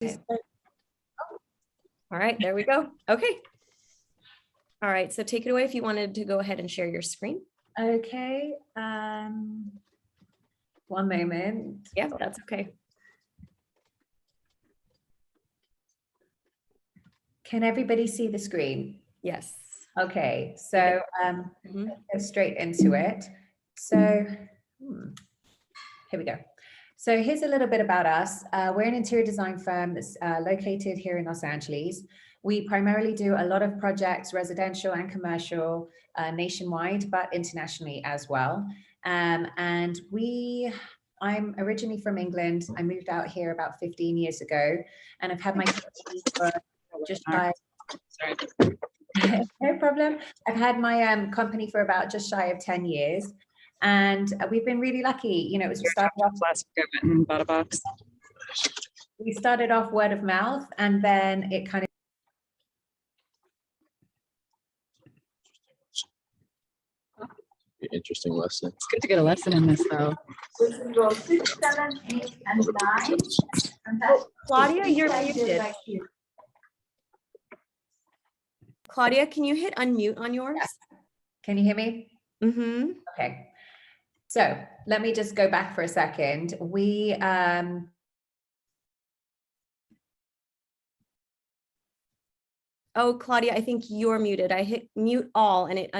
Okay. All right, there we go. Okay. All right, so take it away if you wanted to go ahead and share your screen. Okay. One moment. Yeah, that's okay. Can everybody see the screen? Yes. Okay, so let's go straight into it. So here we go. So here's a little bit about us. We're an interior design firm that's located here in Los Angeles. We primarily do a lot of projects, residential and commercial, nationwide, but internationally as well. And I'm originally from England. I moved out here about 15 years ago, and I've had my company for just shy. No problem. I've had my company for about just shy of 10 years. And we've been really lucky. You know, we started off last week I went and bought a box. We started off word of mouth, and then it kind of interesting lesson. It's good to get a lesson in this, though. Roll 6, 7, 8, and 9. Oh, Claudia, you're muted. Claudia, can you hit unmute on yours? Can you hear me? Mm-hmm. Okay. So let me just go back for a second. Oh, Claudia, I think you're muted. I hit mute all and it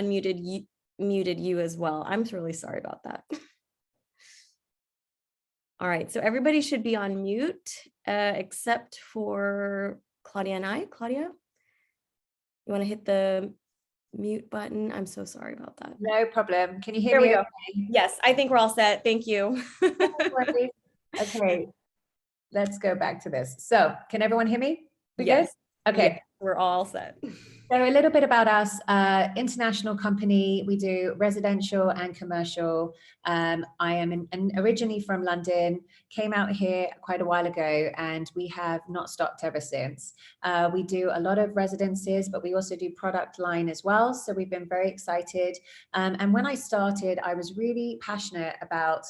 muted you as well. I'm really sorry about that. All right, so everybody should be on mute except for Claudia and I. Claudia, you want to hit the mute button? I'm so sorry about that. No problem. Can you hear There me? we go. Yes, I think we're all set. Thank you. Okay, let's go back to this. So can everyone hear me? Yes. Okay. Yes, we're all set. So a little bit about us, international company. We do residential and commercial. I am originally from London, came out here quite a while ago, and we have not stopped ever since. We do a lot of residences, but we also do product line as well. So we've been very excited. And when I started, I was really passionate about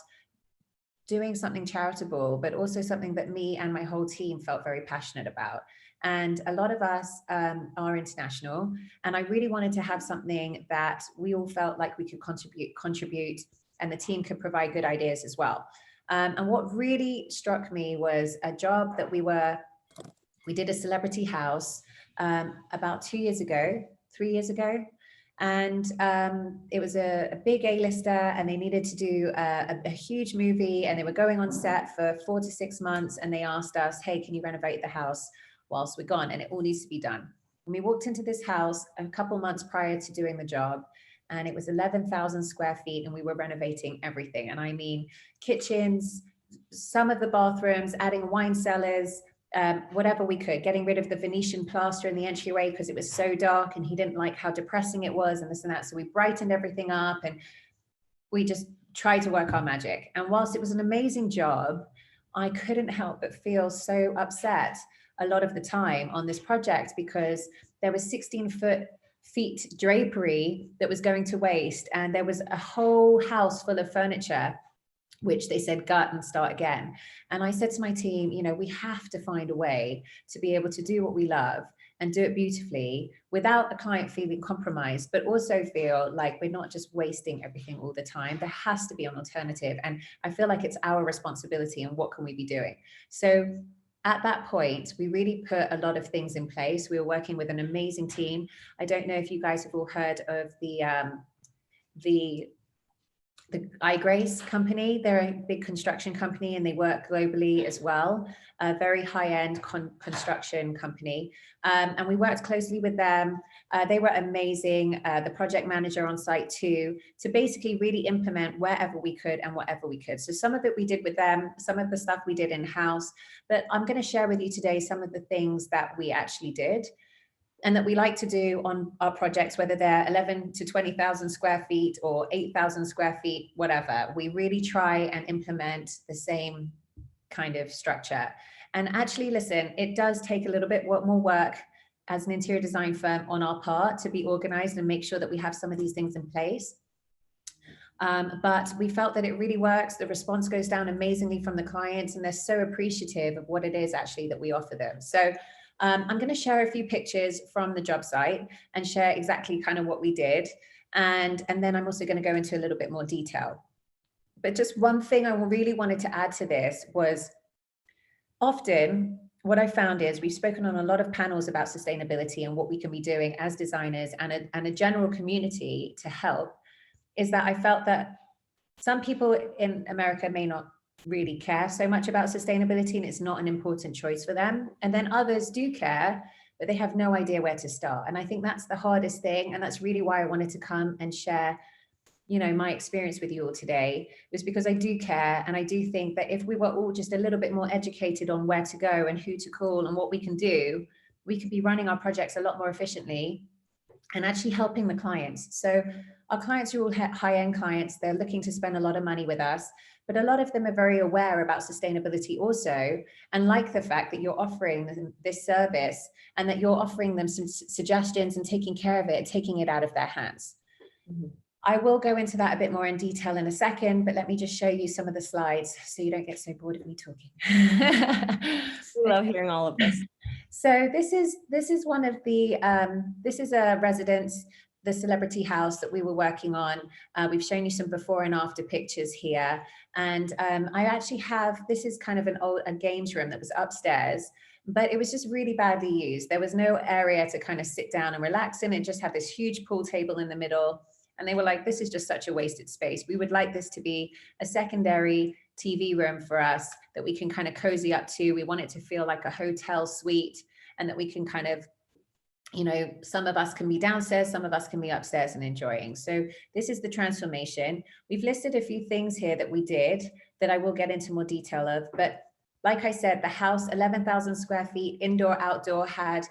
doing something charitable, but also something that me and my whole team felt very passionate about. And a lot of us are international, and I really wanted to have something that we all felt like we could contribute, and the team could provide good ideas as well. And what really struck me was a job that we did a celebrity house about 3 years ago. And it was a big A-lister, and they needed to do a huge movie, and they were going on set for 4 to 6 months, and they asked us, hey, can you renovate the house whilst we're gone? And it all needs to be done. And we walked into this house a couple months prior to doing the job, and it was 11,000 square feet, and we were renovating everything. And I mean, kitchens, some of the bathrooms, adding wine cellars, whatever we could, getting rid of the Venetian plaster in the entryway because it was so dark and he didn't like how depressing it was, and this and that. So we brightened everything up, and we just tried to work our magic. And whilst it was an amazing job, I couldn't help but feel so upset a lot of the time on this project, because there was 16 feet drapery that was going to waste, and there was a whole house full of furniture which they said gut and start again. And I said to my team, you know, we have to find a way to be able to do what we love and do it beautifully without the client feeling compromised, but also feel like we're not just wasting everything all the time. There has to be an alternative. And I feel like it's our responsibility, and what can we be doing? So at that point, we really put a lot of things in place. We were working with an amazing team. I don't know if you guys have all heard of the iGrace company. They're a big construction company, and they work globally as well. A very high-end construction company. And we worked closely with them. They were amazing. The project manager on site too, to basically really implement wherever we could and whatever we could. So some of it we did with them, some of the stuff we did in-house, but I'm going to share with you today some of the things that we actually did and that we like to do on our projects, whether they're 11 to 20,000 square feet or 8,000 square feet, whatever. We really try and implement the same kind of structure. And actually, listen, it does take a little bit more work as an interior design firm on our part to be organized and make sure that we have some of these things in place. But we felt that it really works. The response goes down amazingly from the clients, and they're so appreciative of what it is actually that we offer them. So I'm going to share a few pictures from the job site and share exactly kind of what we did. And then I'm also going to go into a little bit more detail. But just one thing I really wanted to add to this was, often what I found is we've spoken on a lot of panels about sustainability and what we can be doing as designers and a general community to help, is that I felt that some people in America may not really care so much about sustainability and it's not an important choice for them. And then others do care, but they have no idea where to start. And I think that's the hardest thing. And that's really why I wanted to come and share, you know, my experience with you all today, was because I do care. And I do think that if we were all just a little bit more educated on where to go and who to call and what we can do, we could be running our projects a lot more efficiently and actually helping the clients. So our clients are all high-end clients. They're looking to spend a lot of money with us, but a lot of them are very aware about sustainability also, and like the fact that you're offering them this service and that you're offering them some suggestions and taking care of it, taking it out of their hands. Mm-hmm. I will go into that a bit more in detail in a second, but let me just show you some of the slides so you don't get so bored of me talking. We love hearing all of this. So this is one of the, this is a residence, the Celebrity House that we were working on. We've shown you some before and after pictures here. And I actually have, this is kind of a games room that was upstairs, but it was just really badly used. There was no area to kind of sit down and relax in. It just had this huge pool table in the middle. And they were like, this is just such a wasted space. We would like this to be a secondary TV room for us that we can kind of cozy up to. We want it to feel like a hotel suite, and that we can kind of, you know, some of us can be downstairs, some of us can be upstairs and enjoying. So this is the transformation. We've listed a few things here that we did that I will get into more detail of. But like I said, the house, 11,000 square feet, indoor, outdoor, had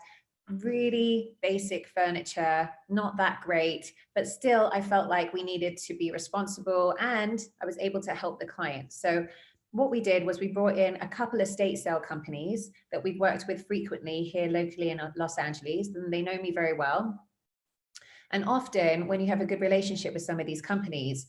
really basic furniture, not that great, but still I felt like we needed to be responsible, and I was able to help the client. So what we did was we brought in a couple of estate sale companies that we've worked with frequently here locally in Los Angeles, and they know me very well. And often when you have a good relationship with some of these companies,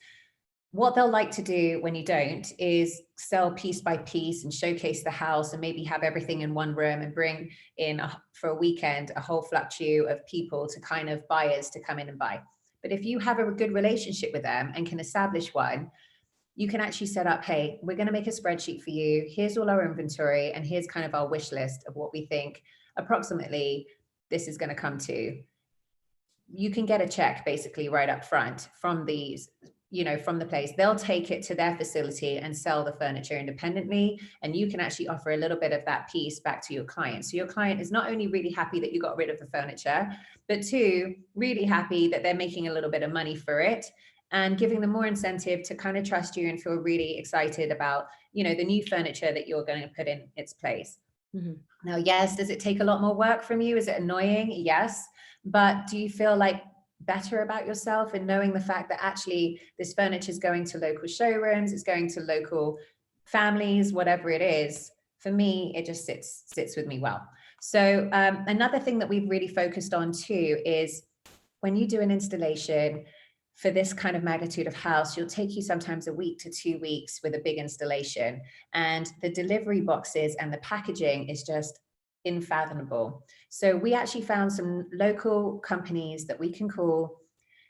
what they'll like to do when you don't is sell piece by piece and showcase the house and maybe have everything in one room and bring in for a weekend a whole fluctuation of people to kind of buyers to come in and buy. But if you have a good relationship with them and can establish one, you can actually set up, hey, we're going to make a spreadsheet for you. Here's all our inventory and here's kind of our wish list of what we think approximately this is going to come to. You can get a check basically right up front from these, you know, from the place. They'll take it to their facility and sell the furniture independently, and you can actually offer a little bit of that piece back to your client. So your client is not only really happy that you got rid of the furniture, but two, really happy that they're making a little bit of money for it and giving them more incentive to kind of trust you and feel really excited about, you know, the new furniture that you're going to put in its place. Mm-hmm. Now, yes, does it take a lot more work from you? Is it annoying? Yes. But do you feel like better about yourself in knowing the fact that actually this furniture is going to local showrooms, it's going to local families, whatever it is? For me, it just sits with me well. So another thing that we've really focused on too is when you do an installation for this kind of magnitude of house, you'll take you sometimes a week to 2 weeks with a big installation, and the delivery boxes and the packaging is just unfathomable. So we actually found some local companies that we can call.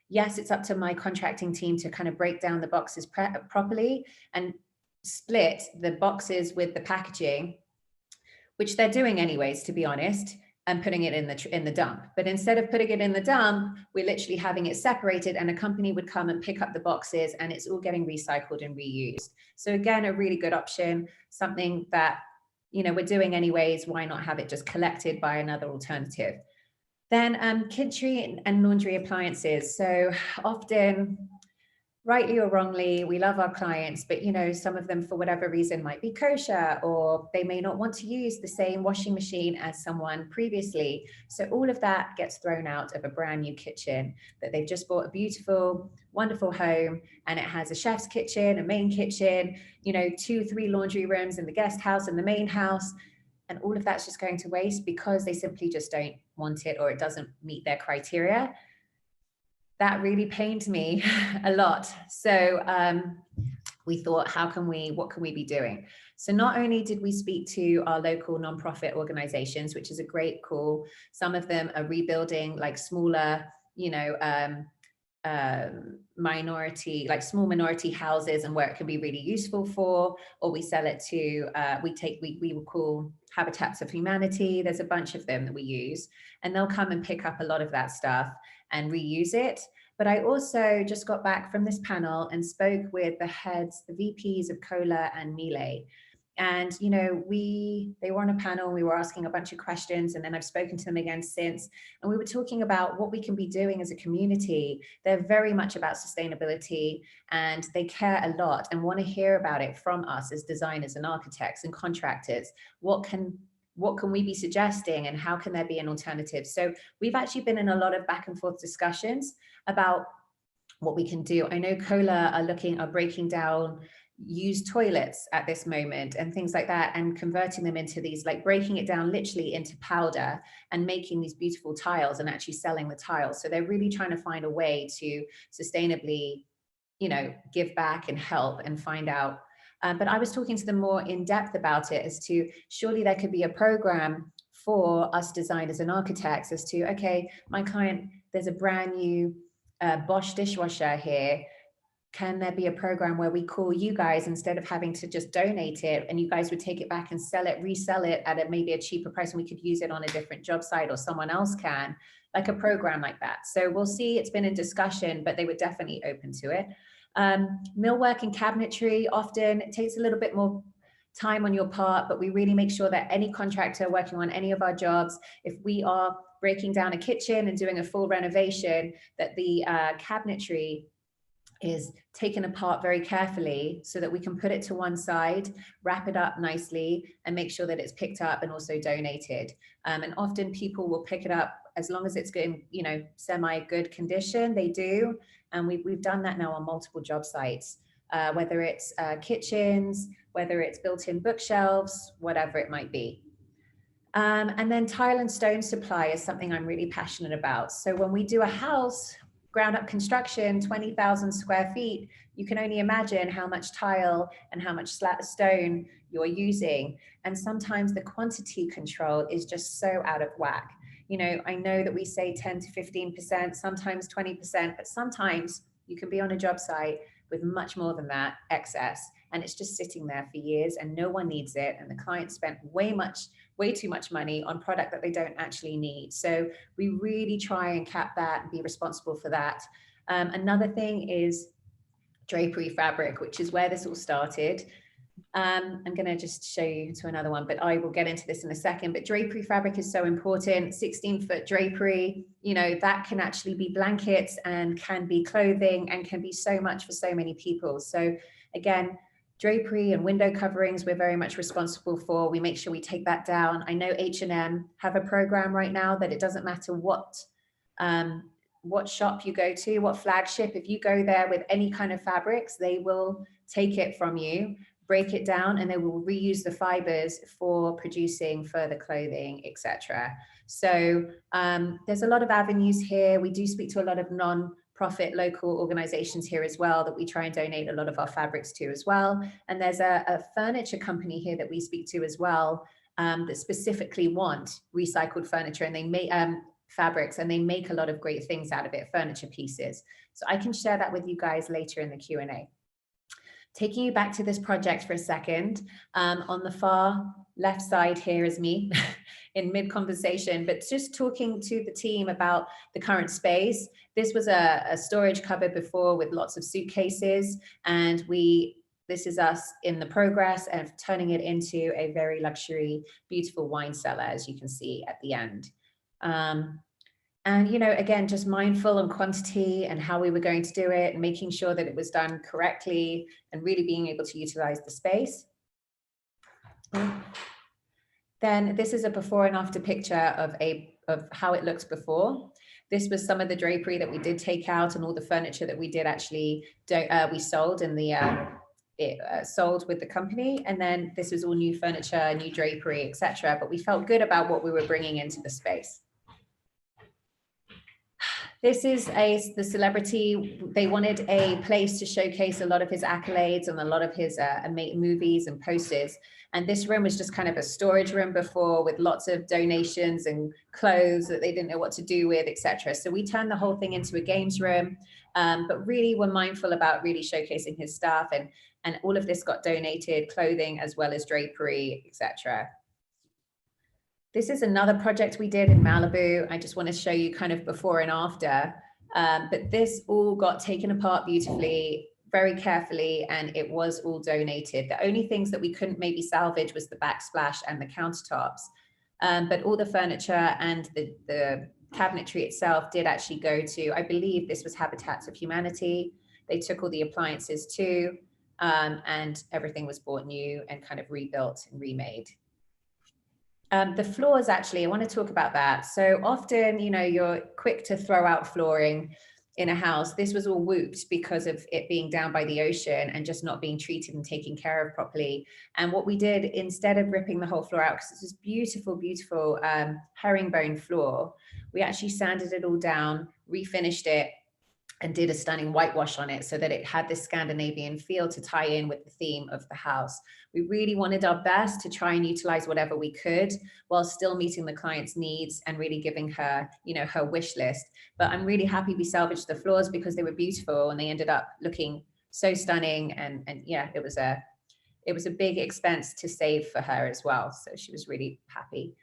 Yes, it's up to my contracting team to kind of break down the boxes properly and split the boxes with the packaging, which they're doing anyways, to be honest, and putting it in the dump. But instead of putting it in the dump, we're literally having it separated, and a company would come and pick up the boxes, and it's all getting recycled and reused. So again, a really good option, something that, you know, we're doing anyways. Why not have it just collected by another alternative? Then kitchen and laundry appliances. So often, rightly or wrongly, we love our clients, but you know, some of them for whatever reason might be kosher, or they may not want to use the same washing machine as someone previously. So all of that gets thrown out of a brand new kitchen that they've just bought a beautiful, wonderful home, and it has a chef's kitchen, a main kitchen, you know, 2-3 laundry rooms in the guest house and the main house. And all of that's just going to waste because they simply just don't want it, or it doesn't meet their criteria. that really pained me a lot. So we thought, what can we be doing? So not only did we speak to our local nonprofit organizations, which is a great call. Some of them are rebuilding like smaller, you know, minority, like small minority houses, and where it can be really useful for, or we sell it to, we will call Habitats of Humanity. There's a bunch of them that we use, and they'll come and pick up a lot of that stuff and reuse it. But I also just got back from this panel and spoke with the heads, the VPs of Cola and Miele. And, you know, they were on a panel, we were asking a bunch of questions, and then I've spoken to them again since, and we were talking about what we can be doing as a community. They're very much about sustainability, and they care a lot and want to hear about it from us as designers and architects and contractors. What can we be suggesting, and how can there be an alternative? So we've actually been in a lot of back and forth discussions about what we can do. I know Cola are breaking down used toilets at this moment and things like that, and converting them into these, like breaking it down literally into powder and making these beautiful tiles and actually selling the tiles. So they're really trying to find a way to sustainably, you know, give back and help and find out. But I was talking to them more in depth about it as to, surely there could be a program for us designers and architects as to, okay, my client, there's a brand new Bosch dishwasher here. Can there be a program where we call you guys, instead of having to just donate it, and you guys would take it back and sell it, resell it at maybe a cheaper price, and we could use it on a different job site, or someone else can, like a program like that. So we'll see, it's been in discussion, but they were definitely open to it. Millwork and cabinetry, often it takes a little bit more time on your part, but we really make sure that any contractor working on any of our jobs, if we are breaking down a kitchen and doing a full renovation, that the cabinetry is taken apart very carefully so that we can put it to one side, wrap it up nicely, and make sure that it's picked up and also donated. And often people will pick it up as long as it's good, you know, semi-good condition, they do. And we've done that now on multiple job sites, whether it's kitchens, whether it's built-in bookshelves, whatever it might be. And then tile and stone supply is something I'm really passionate about. So when we do a house, ground up construction, 20,000 square feet, you can only imagine how much tile and how much stone you're using. And sometimes the quantity control is just so out of whack. You know, I know that we say 10 to 15%, sometimes 20%, but sometimes you can be on a job site with much more than that excess, and it's just sitting there for years and no one needs it. And the client spent way too much money on product that they don't actually need. So we really try and cap that and be responsible for that. Another thing is drapery fabric, which is where this all started. I'm going to just show you to another one, but I will get into this in a second. But drapery fabric is so important. 16-foot drapery, you know, that can actually be blankets and can be clothing and can be so much for so many people. So again, drapery and window coverings, we're very much responsible for. We make sure we take that down. I know H&M have a program right now that it doesn't matter what shop you go to, what flagship, if you go there with any kind of fabrics, they will take it from you, break it down, and they will reuse the fibers for producing further clothing, etc. So there's a lot of avenues here. We do speak to a lot of non-profit local organizations here as well that we try and donate a lot of our fabrics to as well. And there's a furniture company here that we speak to as well that specifically want recycled furniture, and they make fabrics, and they make a lot of great things out of it, furniture pieces. So I can share that with you guys later in the Q&A. Taking you back to this project for a second, on the far left side here is me in mid-conversation, but just talking to the team about the current space. This was a storage cupboard before with lots of suitcases, and this is us in the progress of turning it into a very luxury, beautiful wine cellar, as you can see at the end. And, you know, again, just mindful on quantity and how we were going to do it, and making sure that it was done correctly and really being able to utilize the space. Then this is a before and after picture of how it looks before. This was some of the drapery that we did take out, and all the furniture that we did actually we sold in the sold with the company. And then this was all new furniture, new drapery, etc. But we felt good about what we were bringing into the space. This is the celebrity. They wanted a place to showcase a lot of his accolades and a lot of his movies and posters. And this room was just kind of a storage room before, with lots of donations and clothes that they didn't know what to do with, etc. So we turned the whole thing into a games room, but really were mindful about really showcasing his stuff, and all of this got donated, clothing as well as drapery, etc. This is another project we did in Malibu. I just want to show you kind of before and after, but this all got taken apart beautifully, very carefully, and it was all donated. The only things that we couldn't maybe salvage was the backsplash and the countertops, but all the furniture and the cabinetry itself did actually go to, I believe this was Habitats of Humanity. They took all the appliances too, and everything was bought new and kind of rebuilt and remade. The floors, actually, I want to talk about that. So often, you know, you're quick to throw out flooring in a house. This was all whooped because of it being down by the ocean and just not being treated and taken care of properly. And what we did, instead of ripping the whole floor out, because it's this beautiful, beautiful herringbone floor, we actually sanded it all down, refinished it, and did a stunning whitewash on it so that it had this Scandinavian feel to tie in with the theme of the house. We really wanted our best to try and utilize whatever we could while still meeting the client's needs and really giving her, you know, her wish list. But I'm really happy we salvaged the floors because they were beautiful and they ended up looking so stunning. And yeah, it was a big expense to save for her as well. So she was really happy.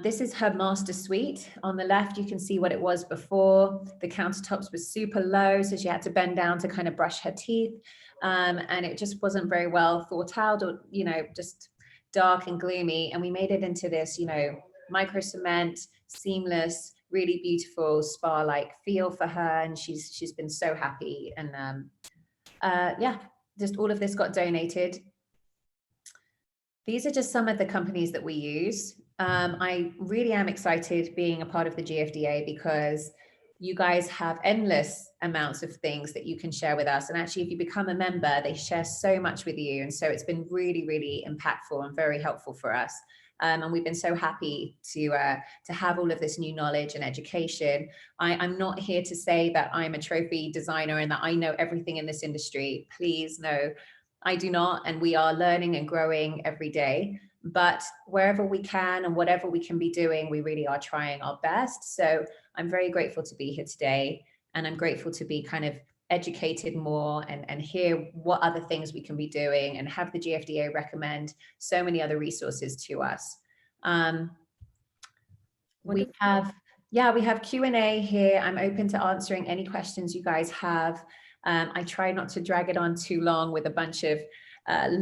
This is her master suite. On the left, you can see what it was before. The countertops were super low, so she had to bend down to kind of brush her teeth. And it just wasn't very well thought out, or, you know, just dark and gloomy. And we made it into this, you know, micro cement, seamless, really beautiful spa-like feel for her. And she's been so happy. And yeah, just all of this got donated. These are just some of the companies that we use. I really am excited being a part of the GFDA because you guys have endless amounts of things that you can share with us. And actually, if you become a member, they share so much with you. And so it's been really, really impactful and very helpful for us. And we've been so happy to have all of this new knowledge and education. I'm not here to say that I'm a trophy designer and that I know everything in this industry. Please, no, I do not. And we are learning and growing every day. But wherever we can and whatever we can be doing, we really are trying our best. So I'm very grateful to be here today. And I'm grateful to be kind of educated more and hear what other things we can be doing and have the GFDA recommend so many other resources to us. We have Q&A here. I'm open to answering any questions you guys have. I try not to drag it on too long with a bunch of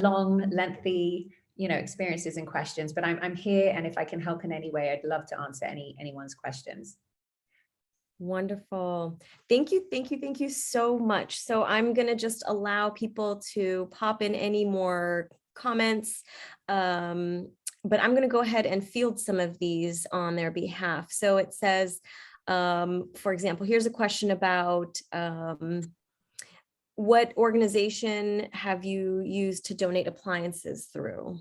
long, lengthy, you know, experiences and questions, but I'm here, and if I can help in any way, I'd love to answer anyone's questions. Wonderful. Thank you so much. So I'm going to just allow people to pop in any more comments, but I'm going to go ahead and field some of these on their behalf. So it says, for example, here's a question about what organization have you used to donate appliances through?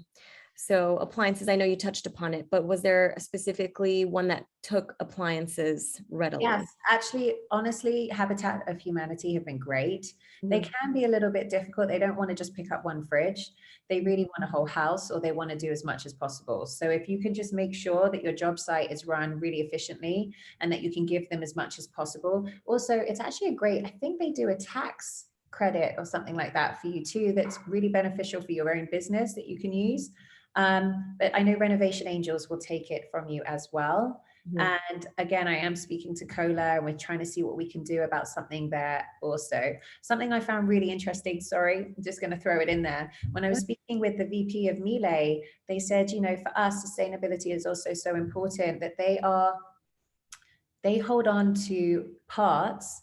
So appliances, I know you touched upon it, but was there specifically one that took appliances readily? Yes, actually, honestly, Habitat of Humanity have been great. They can be a little bit difficult. They don't want to just pick up one fridge. They really want a whole house, or they want to do as much as possible. So if you can just make sure that your job site is run really efficiently and that you can give them as much as possible. Also, it's actually a great, I think they do a tax credit or something like that for you too. That's really beneficial for your own business that you can use. But I know Renovation Angels will take it from you as well. And again, I am speaking to Cola, and we're trying to see what we can do about something there also. Something I found really interesting, sorry, I'm just going to throw it in there. When I was speaking with the VP of Miele, they said, you know, for us, sustainability is also so important that they hold on to parts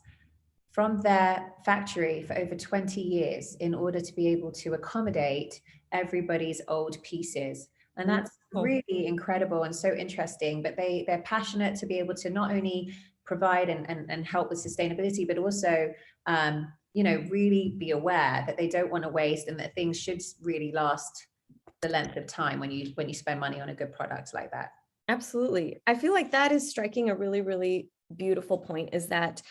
from their factory for over 20 years in order to be able to accommodate everybody's old pieces. And that's really incredible and so interesting. But they're passionate to be able to not only provide and help with sustainability, but also, you know, really be aware that they don't want to waste and that things should really last the length of time when you spend money on a good product like that. Absolutely. I feel like that is striking a really, really beautiful point is that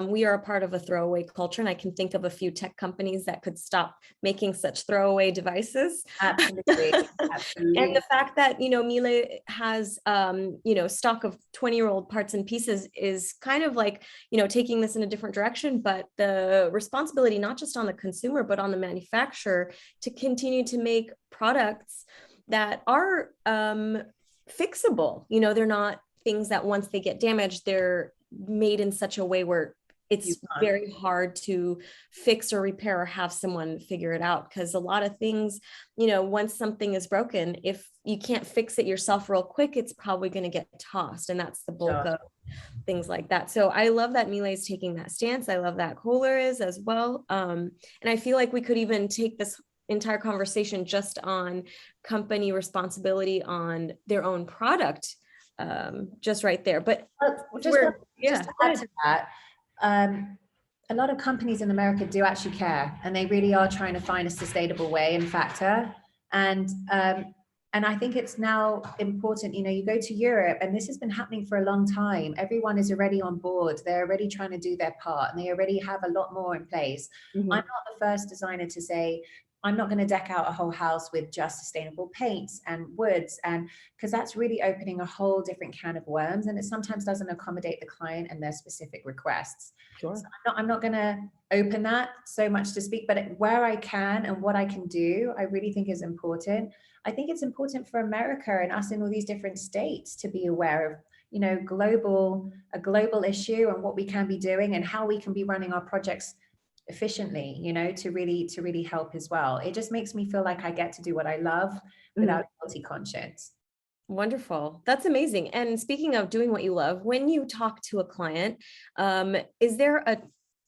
we are a part of a throwaway culture, and I can think of a few tech companies that could stop making such throwaway devices. Absolutely. And Absolutely. the fact that, you know, Miele has, you know, stock of 20-year-old parts and pieces is kind of like, you know, taking this in a different direction, but the responsibility, not just on the consumer, but on the manufacturer to continue to make products that are fixable. You know, they're not things that once they get damaged, they're made in such a way where it's very hard to fix or repair or have someone figure it out. Because a lot of things, you know, once something is broken, if you can't fix it yourself real quick, it's probably going to get tossed. And that's the bulk of things like that. So I love that Miele is taking that stance. I love that Kohler is as well. And I feel like we could even take this entire conversation just on company responsibility on their own product, just right there. But just to add to that, a lot of companies in America do actually care, and they really are trying to find a sustainable way and factor. And I think it's now important, you know, you go to Europe, and this has been happening for a long time. Everyone is already on board. They're already trying to do their part, and they already have a lot more in place. I'm not the first designer to say, I'm not going to deck out a whole house with just sustainable paints and woods, and because that's really opening a whole different can of worms, and it sometimes doesn't accommodate the client and their specific requests. Sure. So I'm not going to open that so much to speak, but where I can and what I can do, I really think is important. I think it's important for America and us in all these different states to be aware of, you know, a global issue and what we can be doing and how we can be running our projects efficiently, you know, to really help as well. It just makes me feel like I get to do what I love without guilty conscience. Wonderful. That's amazing. And speaking of doing what you love, when you talk to a client, is there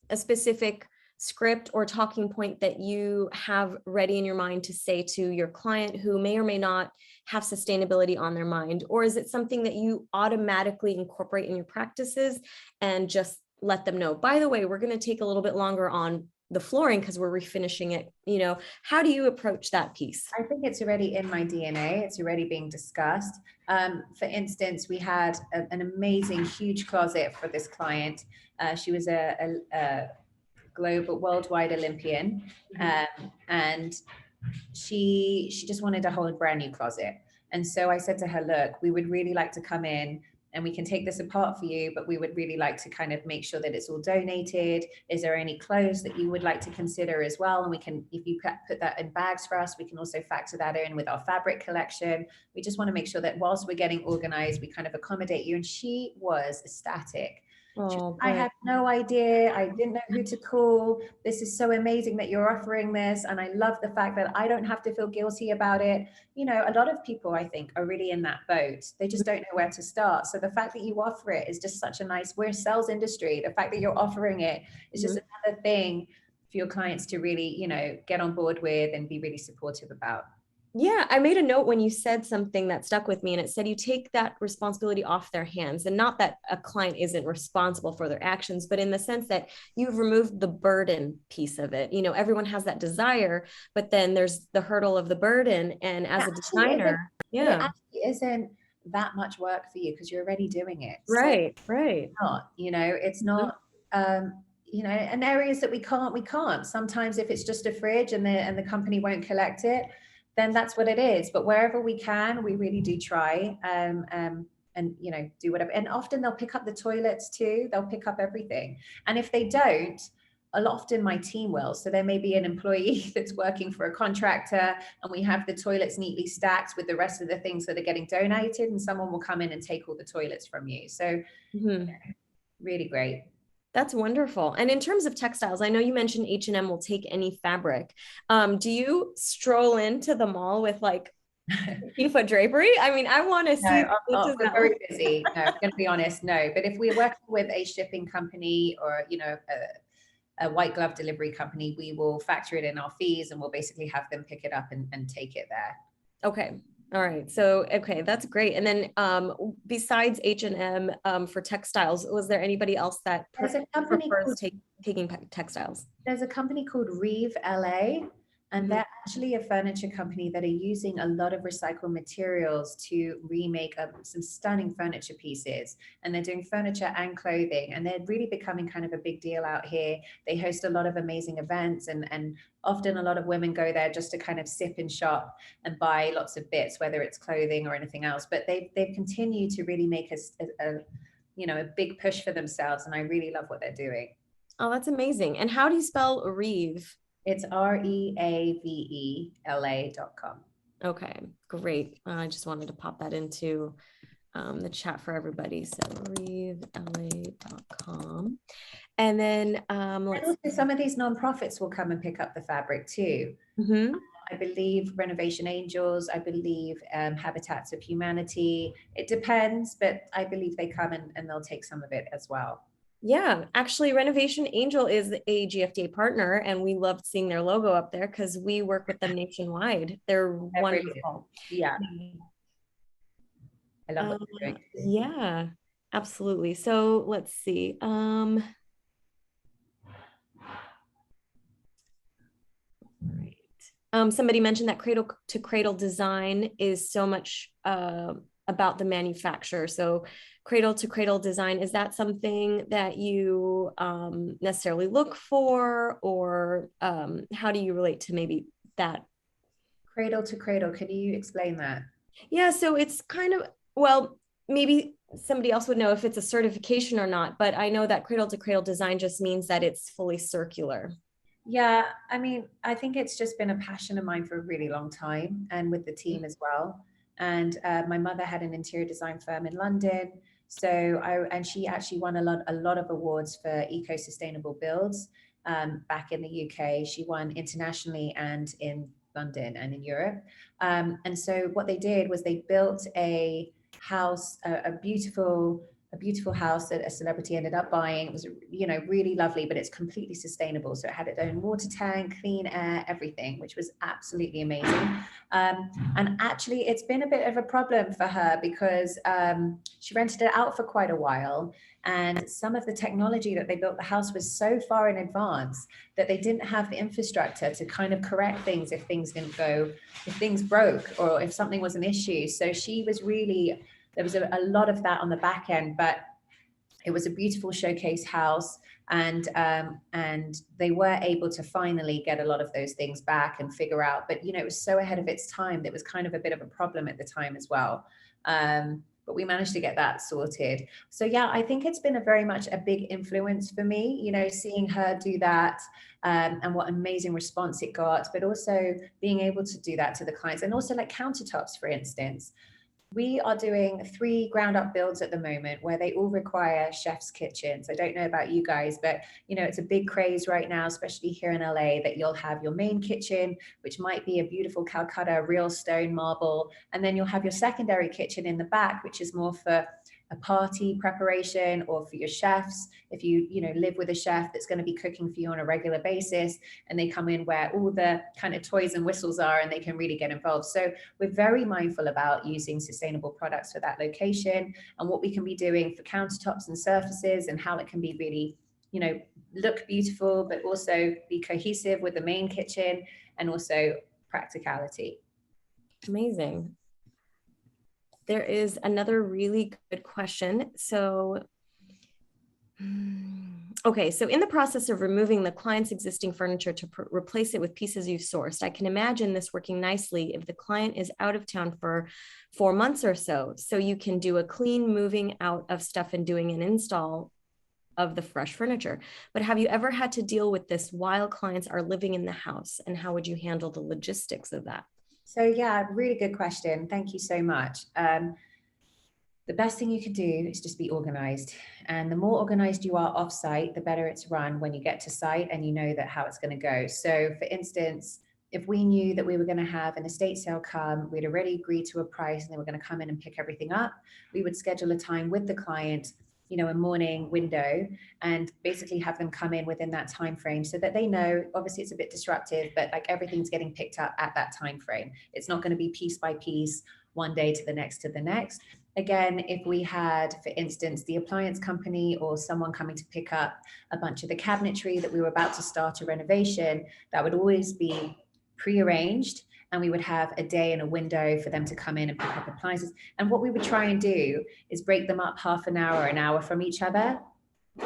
a specific script or talking point that you have ready in your mind to say to your client who may or may not have sustainability on their mind? Or is it something that you automatically incorporate in your practices and just let them know, by the way, we're going to take a little bit longer on the flooring because we're refinishing it? You know, how do you approach that piece? I think it's already in my DNA. It's already being discussed. For instance, we had an amazing, huge closet for this client. She was a global, worldwide Olympian, and she just wanted a whole brand new closet. And so I said to her, look, we would really like to come in and we can take this apart for you, but we would really like to kind of make sure that it's all donated. Is there any clothes that you would like to consider as well? And we can, if you put that in bags for us, we can also factor that in with our fabric collection. We just want to make sure that whilst we're getting organized, we kind of accommodate you. And she was ecstatic. Oh, I had no idea. I didn't know who to call. This is so amazing that you're offering this. And I love the fact that I don't have to feel guilty about it. You know, a lot of people, I think, are really in that boat. They just don't know where to start. So the fact that you offer it is just such a nice, we're a sales industry. The fact that you're offering it is just another thing for your clients to really, you know, get on board with and be really supportive about. Yeah, I made a note when you said something that stuck with me, and it said you take that responsibility off their hands. And not that a client isn't responsible for their actions, but in the sense that you've removed the burden piece of it. You know, everyone has that desire, but then there's the hurdle of the burden. And as a designer, it actually isn't that much work for you because you're already doing it. Right, so right. Not, you know, it's not, you know, and areas that we can't. Sometimes if it's just a fridge and the company won't collect it, then that's what it is. But wherever we can, we really do try and, you know, do whatever. And often they'll pick up the toilets too. They'll pick up everything. And if they don't, often my team will. So there may be an employee that's working for a contractor and we have the toilets neatly stacked with the rest of the things that are getting donated, and someone will come in and take all the toilets from you. So you know, really great. That's wonderful. And in terms of textiles, I know you mentioned H&M will take any fabric. Do you stroll into the mall with like 15-foot drapery? I mean, I want to see. We're very busy. No, I'm going to be honest. No, but if we're working with a shipping company or, you know, a white glove delivery company, we will factor it in our fees and we'll basically have them pick it up and take it there. Okay. All right. So, okay, that's great. And then besides H&M for textiles, was there anybody else that prefers taking textiles? There's a company called Reeve LA. And they're actually a furniture company that are using a lot of recycled materials to remake some stunning furniture pieces. And they're doing furniture and clothing, and they're really becoming kind of a big deal out here. They host a lot of amazing events, and often a lot of women go there just to kind of sip and shop and buy lots of bits, whether it's clothing or anything else. But they've continued to really make a big push for themselves, and I really love what they're doing. Oh, that's amazing. And how do you spell Reeve? It's REAVELA.com. Okay, great. I just wanted to pop that into the chat for everybody. So reevela.com. And then and also some of these nonprofits will come and pick up the fabric too. I believe Renovation Angels, I believe Habitats of Humanity. It depends, but I believe they come and they'll take some of it as well. Yeah, actually, Renovation Angel is a GFDA partner, and we loved seeing their logo up there because we work with them nationwide. They're wonderful. Yeah. I love what they're doing. Yeah, absolutely. So let's see. Right. Somebody mentioned that cradle to cradle design is so much about the manufacturer. So cradle to cradle design, is that something that you necessarily look for, or how do you relate to maybe that? Cradle to cradle, can you explain that? Yeah, so it's kind of, well, maybe somebody else would know if it's a certification or not, but I know that cradle to cradle design just means that it's fully circular. Yeah, I mean, I think it's just been a passion of mine for a really long time, and with the team as well. And my mother had an interior design firm in London, and she actually won a lot of awards for eco-sustainable builds back in the UK. She won internationally and in London and in Europe. And so what they did was they built a house, a beautiful house that a celebrity ended up buying. It was, really lovely, but it's completely sustainable. So it had its own water tank, clean air, everything, which was absolutely amazing. And actually, it's been a bit of a problem for her because she rented it out for quite a while. And some of the technology that they built the house was so far in advance that they didn't have the infrastructure to kind of correct things if things broke, or if something was an issue. So there was a lot of that on the back end, but it was a beautiful showcase house, and they were able to finally get a lot of those things back and figure out. But it was so ahead of its time that it was kind of a bit of a problem at the time as well. But we managed to get that sorted. So yeah, I think it's been very much a big influence for me, seeing her do that, and what amazing response it got, but also being able to do that to the clients. And also like countertops, for instance. We are doing 3 ground up builds at the moment where they all require chef's kitchens. I don't know about you guys, but it's a big craze right now, especially here in LA, that you'll have your main kitchen, which might be a beautiful Calcutta real stone marble. And then you'll have your secondary kitchen in the back, which is more for a party preparation or for your chefs. If you live with a chef that's going to be cooking for you on a regular basis, and they come in where all the kind of toys and whistles are, and they can really get involved. So we're very mindful about using sustainable products for that location, and what we can be doing for countertops and surfaces, and how it can be really, look beautiful, but also be cohesive with the main kitchen, and also practicality. Amazing. There is another really good question. So, okay, so in the process of removing the client's existing furniture to replace it with pieces you've sourced, I can imagine this working nicely if the client is out of town for 4 months or so. So you can do a clean moving out of stuff and doing an install of the fresh furniture. But have you ever had to deal with this while clients are living in the house? And how would you handle the logistics of that? So yeah, really good question. Thank you so much. The best thing you could do is just be organized. And the more organized you are off-site, the better it's run when you get to site and you know that how it's going to go. So for instance, if we knew that we were going to have an estate sale come, we'd already agreed to a price and they were going to come in and pick everything up, we would schedule a time with the client, a morning window, and basically have them come in within that time frame so that they know, obviously it's a bit disruptive, but like everything's getting picked up at that time frame. It's not going to be piece by piece, one day to the next to the next. Again, if we had, for instance, the appliance company or someone coming to pick up a bunch of the cabinetry that we were about to start a renovation, that would always be pre-arranged, and we would have a day and a window for them to come in and pick up appliances. And what we would try and do is break them up half an hour from each other,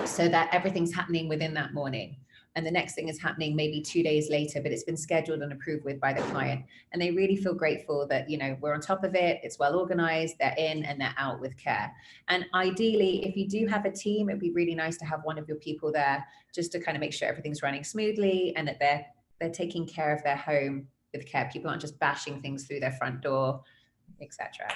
so that everything's happening within that morning. And the next thing is happening maybe 2 days later, but it's been scheduled and approved with by the client. And they really feel grateful that, you know, we're on top of it, it's well organized, they're in and they're out with care. And ideally, if you do have a team, it'd be really nice to have one of your people there just to kind of make sure everything's running smoothly and that they're taking care of their home with care. People aren't just bashing things through their front door, etc.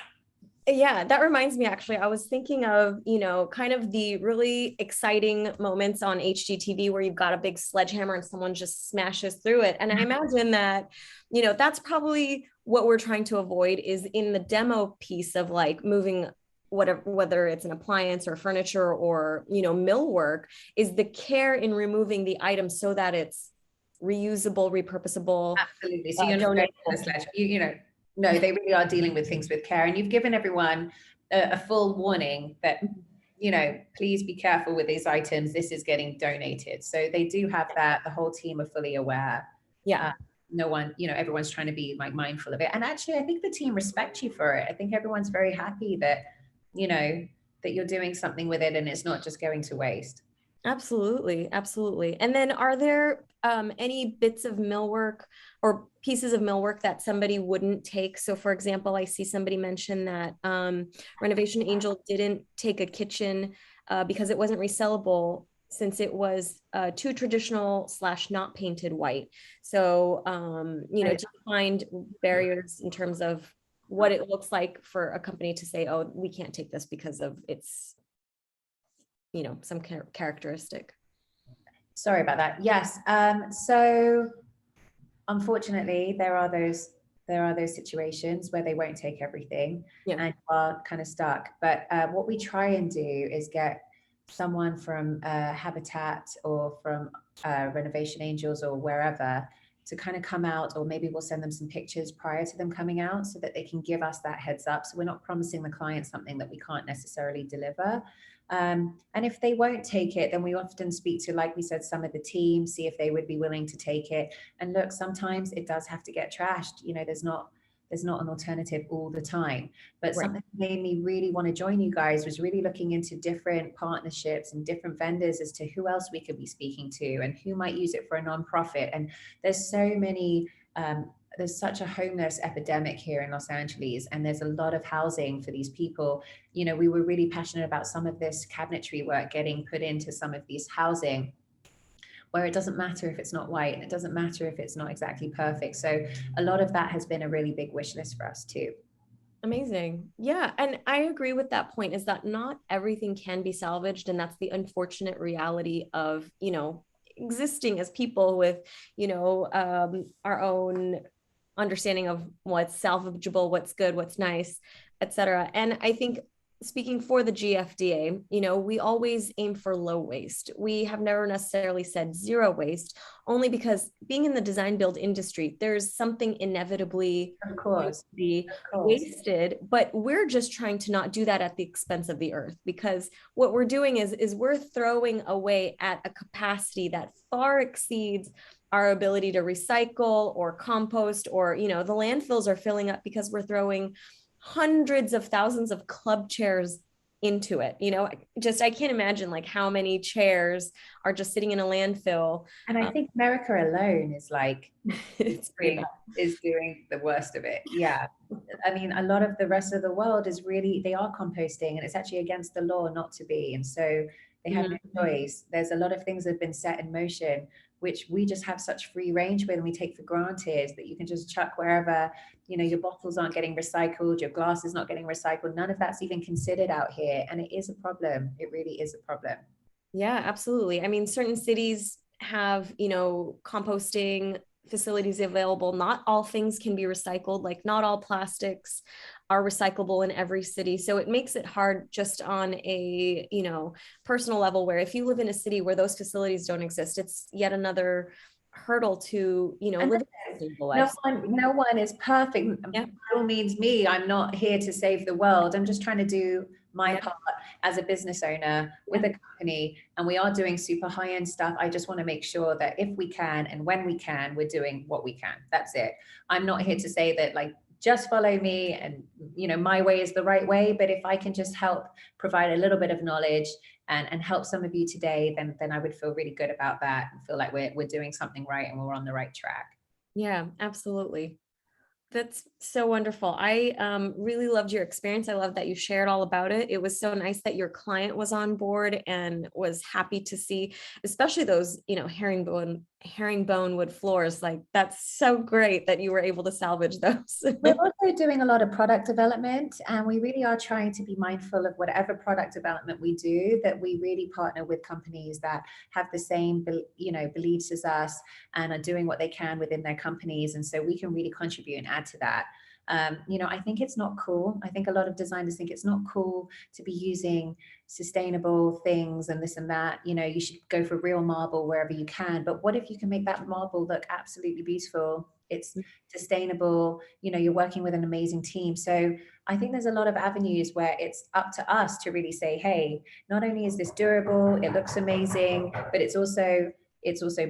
Yeah, that reminds me, actually, I was thinking of, you know, kind of the really exciting moments on HGTV where you've got a big sledgehammer and someone just smashes through it. And I imagine that, you know, that's probably what we're trying to avoid is in the demo piece of like moving whatever, whether it's an appliance or furniture or, you know, millwork, is the care in removing the item so that it's reusable, repurposable. Absolutely. So you're not going to the sledge, you know. No, they really are dealing with things with care, and you've given everyone a full warning that, you know, please be careful with these items. This is getting donated. So they do have that. The whole team are fully aware. Yeah. No one, you know, everyone's trying to be like mindful of it. And actually, I think the team respects you for it. I think everyone's very happy that, you know, that you're doing something with it and it's not just going to waste. Absolutely. Absolutely. And then are there any bits of millwork or pieces of millwork that somebody wouldn't take? So for example, I see somebody mention that Renovation Angel didn't take a kitchen because it wasn't resellable since it was too traditional / not painted white. So, you know, do you find barriers in terms of what it looks like for a company to say, oh, we can't take this because of its, you know, some characteristic? Sorry about that. Yes. So unfortunately, there are those situations where they won't take everything, Yeah. and you are kind of stuck. But what we try and do is get someone from Habitat or from Renovation Angels or wherever to kind of come out, or maybe we'll send them some pictures prior to them coming out so that they can give us that heads up. So we're not promising the client something that we can't necessarily deliver. And if they won't take it, then we often speak to, like we said, some of the team, see if they would be willing to take it. And look, sometimes it does have to get trashed. You know, there's not an alternative all the time. But Right. something that made me really want to join you guys was really looking into different partnerships and different vendors as to who else we could be speaking to and who might use it for a nonprofit. And there's so many, there's such a homeless epidemic here in Los Angeles, and there's a lot of housing for these people. You know, we were really passionate about some of this cabinetry work getting put into some of these housing, where it doesn't matter if it's not white and it doesn't matter if it's not exactly perfect. So a lot of that has been a really big wish list for us too. Amazing. Yeah. And I agree with that point, is that not everything can be salvaged. And that's the unfortunate reality of, you know, existing as people with, you know, our own understanding of what's salvageable, what's good, what's nice, etc. And I think, speaking for the GFDA, you know, we always aim for low waste. We have never necessarily said zero waste, only because being in the design build industry, there's something inevitably Of course, to be wasted, but we're just trying to not do that at the expense of the earth, because what we're doing is we're throwing away at a capacity that far exceeds our ability to recycle or compost, or, you know, the landfills are filling up because we're throwing hundreds of thousands of club chairs into it. You know, just, I can't imagine like how many chairs are just sitting in a landfill. And I think America alone is like, It's is doing the worst of it. Yeah. I mean, a lot of the rest of the world is really, they are composting, and it's actually against the law not to be. And so they have no choice. There's a lot of things that have been set in motion, which we just have such free range with, and we take for granted, that you can just chuck wherever. You know, your bottles aren't getting recycled, your glass is not getting recycled. None of that's even considered out here. And it is a problem. It really is a problem. Yeah, absolutely. I mean, certain cities have, you know, composting facilities available. Not all things can be recycled, like not all plastics are recyclable in every city. So it makes it hard just on a, you know, personal level, where if you live in a city where those facilities don't exist, it's yet another hurdle to, you know, live a sustainable life. No one is perfect. Yeah. By all means, me, I'm not here to save the world. I'm just trying to do my Yeah. part as a business owner with a company, and we are doing super high-end stuff. I just want to make sure that if we can and when we can, we're doing what we can. That's it. I'm not here to say that like just follow me and my way is the right way, but if I can just help provide a little bit of knowledge and help some of you today, then I would feel really good about that and feel like we're doing something right and we're on the right track. Yeah, absolutely. That's so wonderful. I really loved your experience. I love that you shared all about it. It was so nice that your client was on board and was happy to see, especially those, herringbone wood floors. Like, that's so great that you were able to salvage those. We're also doing a lot of product development, and we really are trying to be mindful of whatever product development we do, that we really partner with companies that have the same, beliefs as us and are doing what they can within their companies. And so we can really contribute and add to that. I think it's not cool. I think a lot of designers think it's not cool to be using sustainable things and this and that. You should go for real marble wherever you can. But what if you can make that marble look absolutely beautiful? It's sustainable. You're working with an amazing team. So I think there's a lot of avenues where it's up to us to really say, hey, not only is this durable, it looks amazing, but it's also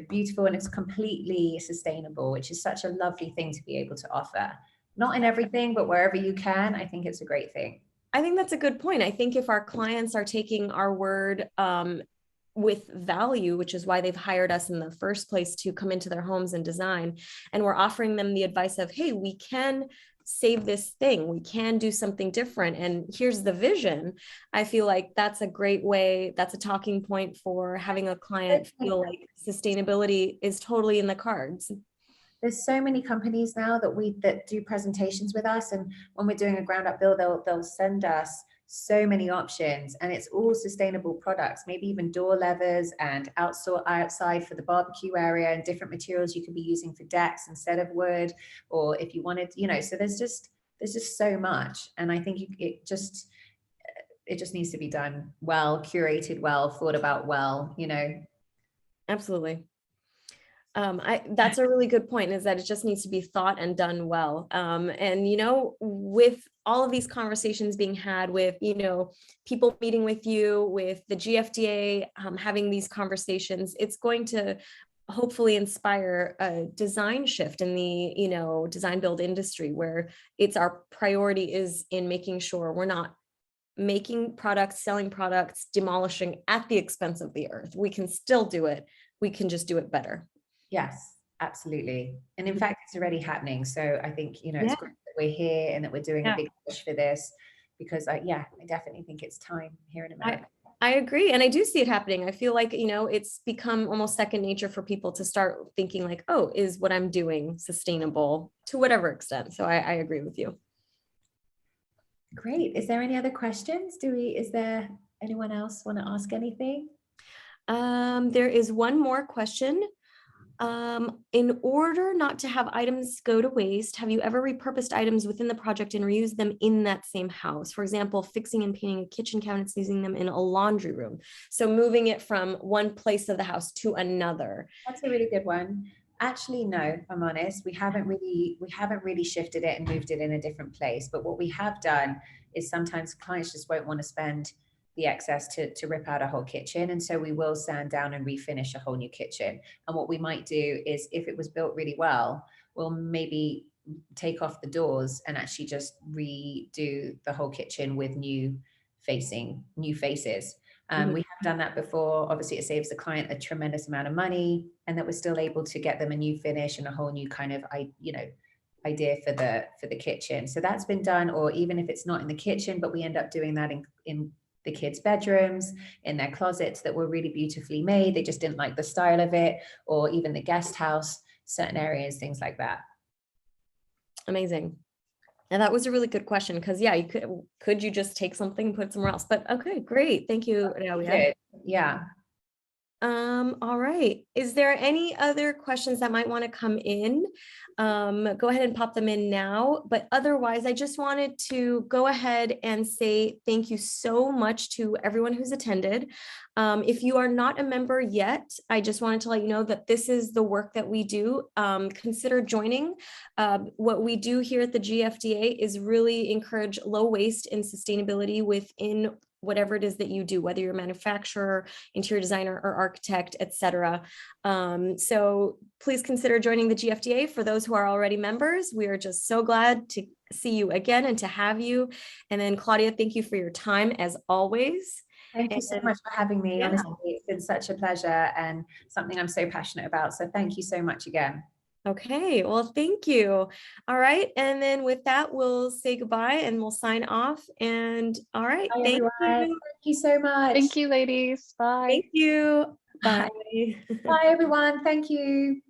beautiful and it's completely sustainable, which is such a lovely thing to be able to offer. Not in everything, but wherever you can, I think it's a great thing. I think that's a good point. I think if our clients are taking our word with value, which is why they've hired us in the first place to come into their homes and design, and we're offering them the advice of, hey, we can save this thing, we can do something different, and here's the vision. I feel like that's a great way, that's a talking point for having a client feel like sustainability is totally in the cards. There's so many companies now that do presentations with us, and when we're doing a ground up build, they'll send us so many options, and it's all sustainable products, maybe even door levers and outside for the barbecue area, and different materials you could be using for decks instead of wood, or if you wanted, so there's just so much. And I think it just needs to be done well, curated well, thought about well. Absolutely. That's a really good point, is that it just needs to be thought and done well. And, with all of these conversations being had with, people meeting with you, with the GFDA, having these conversations, it's going to hopefully inspire a design shift in the, design build industry, where it's our priority is in making sure we're not making products, selling products, demolishing at the expense of the earth. We can still do it. We can just do it better. Yes, absolutely. And in fact, it's already happening. So I think, it's great that we're here and that we're doing a big push for this, because I definitely think it's time here in America. I agree. And I do see it happening. I feel like, it's become almost second nature for people to start thinking like, oh, is what I'm doing sustainable to whatever extent? So I agree with you. Great. Is there any other questions? Is there anyone else want to ask anything? There is one more question. In order not to have items go to waste, have you ever repurposed items within the project and reused them in that same house? For example, fixing and painting a kitchen cabinets, using them in a laundry room. So moving it from one place of the house to another. That's a really good one. Actually, no, if I'm honest, we haven't really shifted it and moved it in a different place. But what we have done is sometimes clients just won't want to spend the excess to rip out a whole kitchen. And so we will sand down and refinish a whole new kitchen. And what we might do is, if it was built really well, we'll maybe take off the doors and actually just redo the whole kitchen with new faces. We have done that before. Obviously, it saves the client a tremendous amount of money, and that we're still able to get them a new finish and a whole new kind of, idea for the kitchen. So that's been done. Or even if it's not in the kitchen, but we end up doing that in the kids' bedrooms, in their closets that were really beautifully made. They just didn't like the style of it, or even the guest house, certain areas, things like that. Amazing. And that was a really good question, because you could you just take something and put it somewhere else? But okay, great. Thank you. Yeah. All right. Is there any other questions that might want to come in? Go ahead and pop them in now. But otherwise, I just wanted to go ahead and say thank you so much to everyone who's attended. If you are not a member yet, I just wanted to let you know that this is the work that we do. Consider joining. What we do here at the GFDA is really encourage low waste and sustainability within whatever it is that you do, whether you're a manufacturer, interior designer, or architect, etc. So please consider joining the GFDA. For those who are already members, we are just so glad to see you again and to have you. And then Claudia, thank you for your time as always. Thank you so much for having me. Yeah. Honestly, it's been such a pleasure and something I'm so passionate about. So thank you so much again. Okay, well, thank you. All right, and then with that, we'll say goodbye and we'll sign off. And all right, Bye, thank everyone. you. Thank you so much. Thank you, ladies. Bye. Thank you. Bye. Bye, everyone. Thank you.